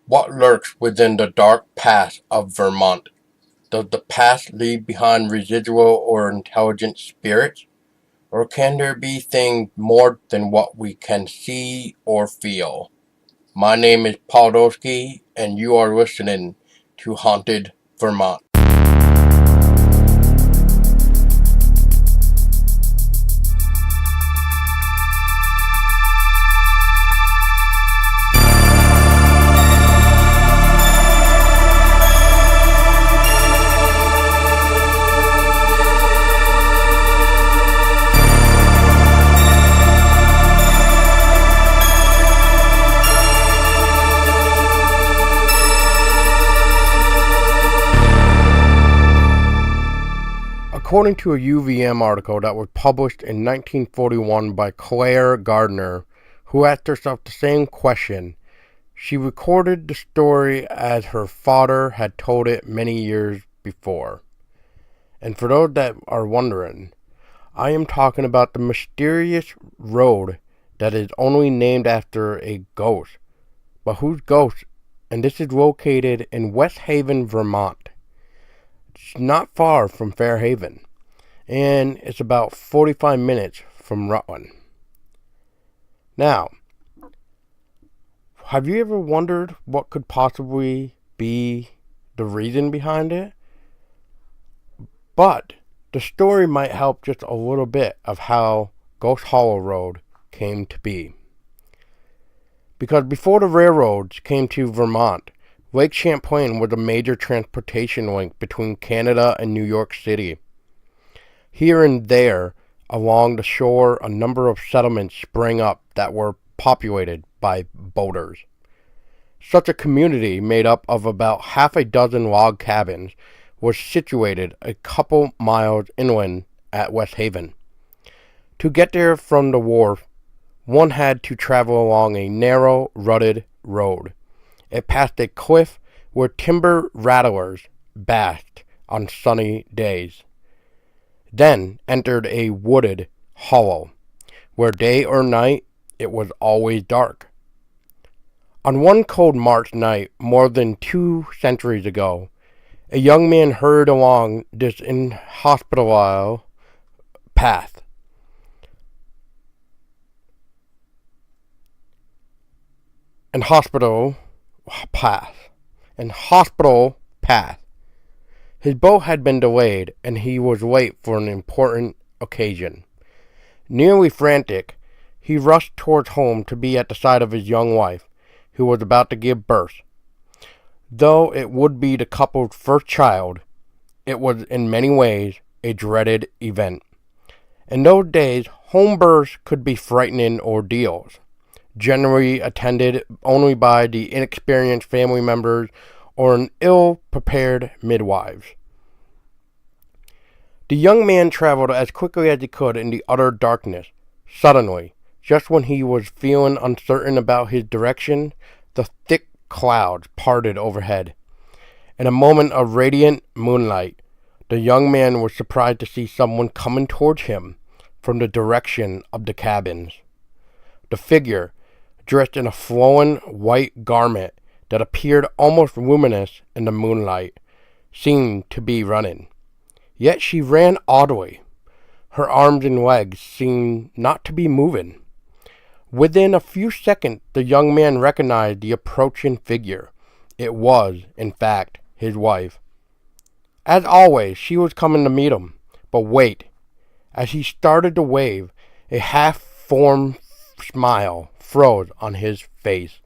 What lurks within the dark past of Vermont? Does the past leave behind residual or intelligent spirits? Or can there be things more than what we can see or feel? My name is Paul Dolsky, and you are listening to Haunted Vermont. According to a UVM article that was published in 1941 by Claire Gardner, who asked herself the same question, she recorded the story as her father had told it many years before. And for those that are wondering, I am talking about the mysterious road that is only named after a ghost. But whose ghost? And this is located in West Haven, Vermont. It's not far from Fairhaven, and it's about 45 minutes from Rutland. Now, have you ever wondered what could possibly be the reason behind it? But the story might help just a little bit of how Ghost Hollow Road came to be. Because before the railroads came to Vermont, Lake Champlain was a major transportation link between Canada and New York City. Here and there, along the shore, a number of settlements sprang up that were populated by boaters. Such a community, made up of about half a dozen log cabins, was situated a couple miles inland at West Haven. To get there from the wharf, one had to travel along a narrow, rutted road. It passed a cliff where timber rattlers basked on sunny days. Then entered a wooded hollow, where day or night it was always dark. On one cold March night, more than 2 centuries ago, a young man hurried along this inhospitable path. Hospital path. His boat had been delayed, and he was late for an important occasion. Nearly frantic, he rushed towards home to be at the side of his young wife, who was about to give birth. Though it would be the couple's first child, it was in many ways a dreaded event. In those days, home births could be frightening ordeals, generally attended only by the inexperienced family members or an ill-prepared midwives. The young man traveled as quickly as he could in the utter darkness. Suddenly, just when he was feeling uncertain about his direction, the thick clouds parted overhead. In a moment of radiant moonlight, the young man was surprised to see someone coming towards him from the direction of the cabins. The figure, dressed in a flowing white garment that appeared almost luminous in the moonlight, seemed to be running. Yet she ran oddly. Her arms and legs seemed not to be moving. Within a few seconds, the young man recognized the approaching figure. It was, in fact, his wife. As always, she was coming to meet him. But wait, as he started to wave, a half-formed smile froze on his face.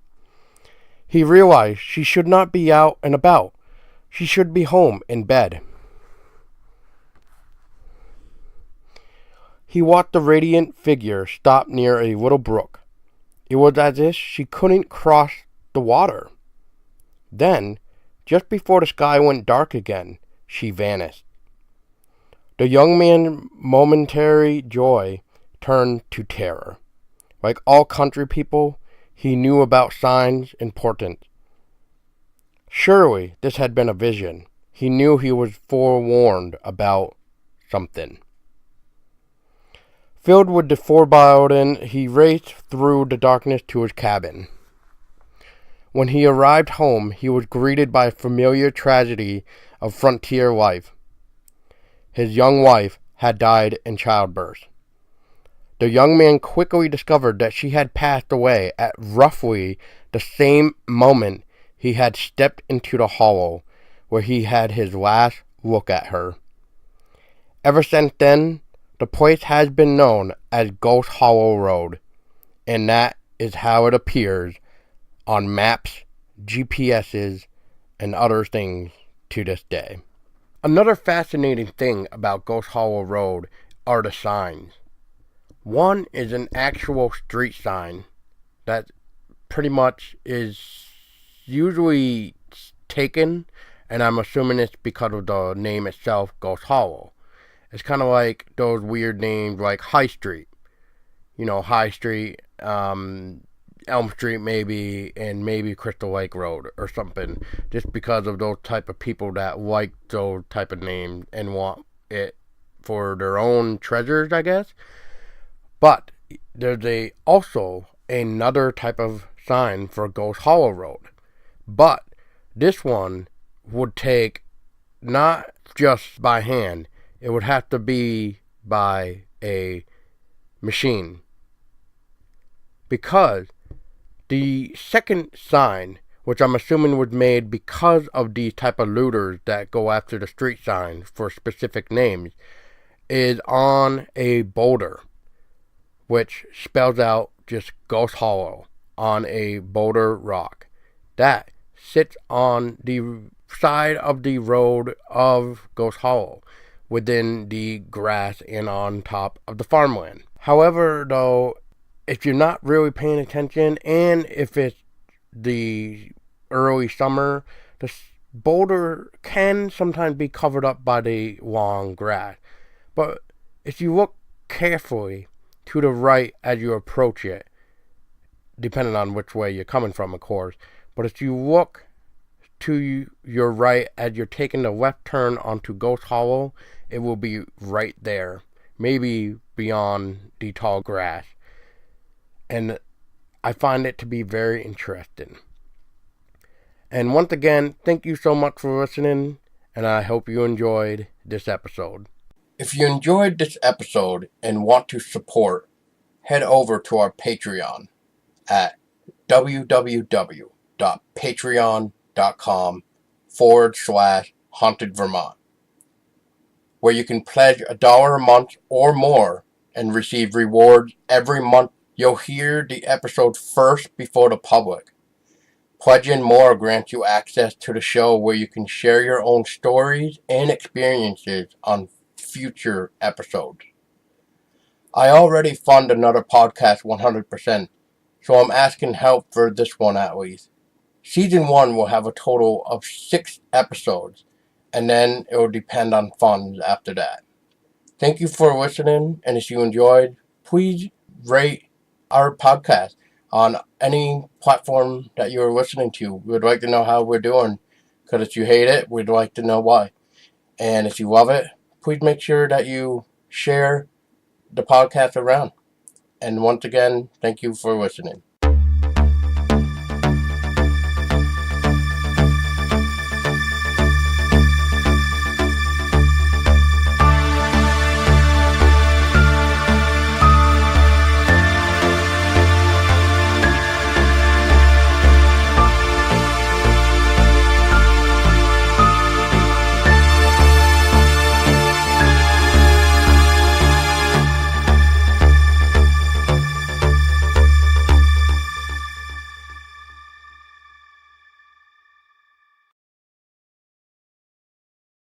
He realized she should not be out and about. She should be home in bed. He watched the radiant figure stop near a little brook. It was as if she couldn't cross the water. Then, just before the sky went dark again, she vanished. The young man's momentary joy turned to terror. Like all country people, he knew about signs and portents. Surely this had been a vision. He knew he was forewarned about something. Filled with the foreboding, he raced through the darkness to his cabin. When he arrived home, he was greeted by a familiar tragedy of frontier life. His young wife had died in childbirth. The young man quickly discovered that she had passed away at roughly the same moment he had stepped into the hollow where he had his last look at her. Ever since then, the place has been known as Ghost Hollow Road, and that is how it appears on maps, GPSs, and other things to this day. Another fascinating thing about Ghost Hollow Road are the signs. One is an actual street sign that pretty much is usually taken, and I'm assuming it's because of the name itself, Ghost Hollow. It's kind of like those weird names like High Street. High Street, Elm Street maybe, and maybe Crystal Lake Road or something, just because of those type of people that like those type of names and want it for their own treasures, I guess. But there's also another type of sign for Ghost Hollow Road. But this one would take not just by hand, it would have to be by a machine. Because the second sign, which I'm assuming was made because of these type of looters that go after the street signs for specific names, is on a boulder, which spells out just Ghost Hollow on a boulder rock. That sits on the side of the road of Ghost Hollow, within the grass and on top of the farmland. However, though, if you're not really paying attention, and if it's the early summer, the boulder can sometimes be covered up by the long grass. But if you look carefully to the right as you approach it, depending on which way you're coming from, of course, but if you look to your right as you're taking the left turn onto Ghost Hollow, it will be right there, maybe beyond the tall grass. And I find it to be very interesting. And once again, thank you so much for listening, and I hope you enjoyed this episode. If you enjoyed this episode and want to support, head over to our Patreon at www.patreon.com/Haunted Vermont, where you can pledge $1 a month or more and receive rewards every month. You'll hear the episode first before the public. Pledging more grants you access to the show where you can share your own stories and experiences on future episodes. I already fund another podcast 100%, so I'm asking help for this one at least. Season 1 will have a total of 6 episodes, and then it will depend on funds after that. Thank you for listening, and if you enjoyed, please rate our podcast on any platform that you're listening to. We would like to know how we're doing, because if you hate it, we'd like to know why. And if you love it, please make sure that you share the podcast around. And once again, thank you for listening.